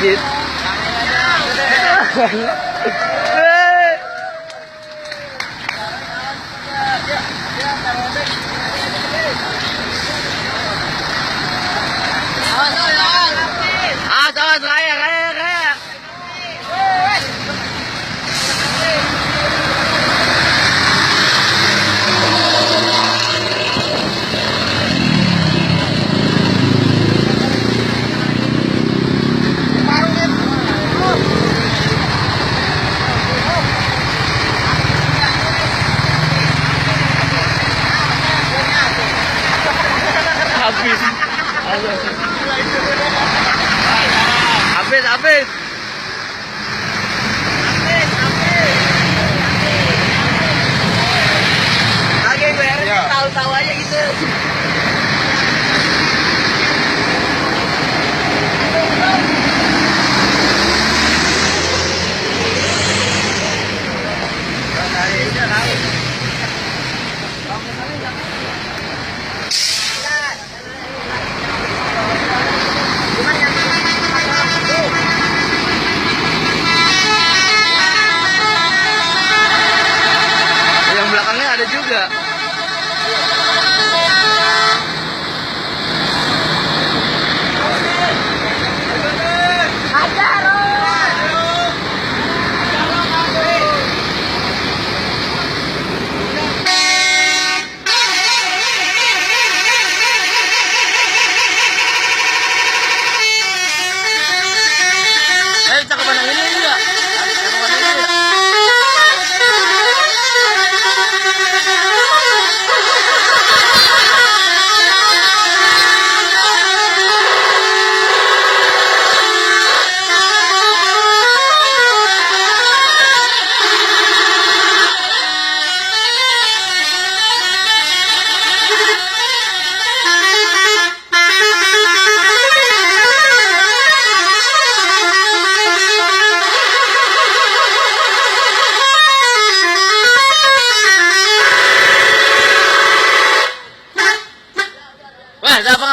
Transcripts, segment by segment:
masjid. Awas, raya. Habis. Oke, gue harus tahu-tahu aja gitu. Yang belakangnya ada juga. Cakapan yang ini enggak?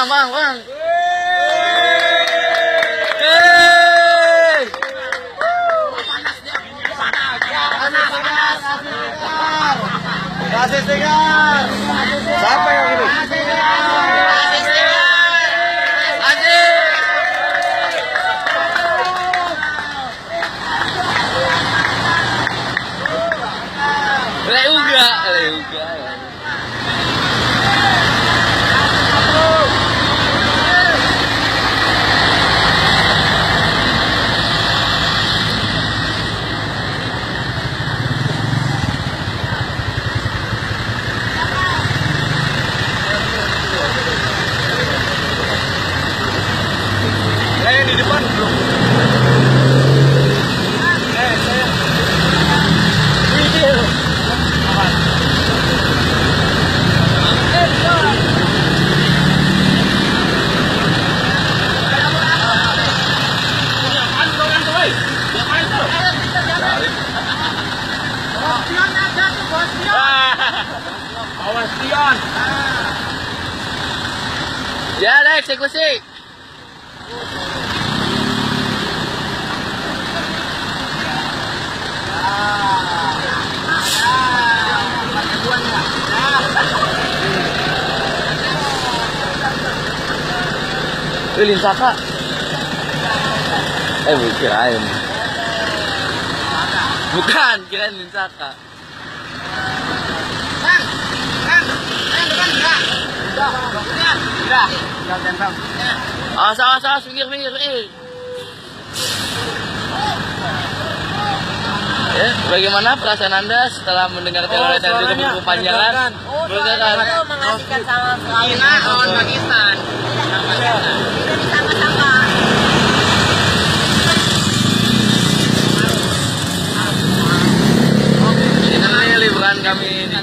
Bang. Kasih segar. Siapa yang ini? Leuga. Di depan belum. Saya. Video. Aman. Awas Dion. Ya, eksekusi. Linsaka. Kirain. Bukan, kirain Linsaka. Bang, depan enggak? Udah. Awas, pinggir. Ya, bagaimana perasaan Anda setelah mendengar telolet dan juga buku panjangan? Itu mengasihkan sama China lawan Pakistan. Sama-sama. Ini namanya liburan kami di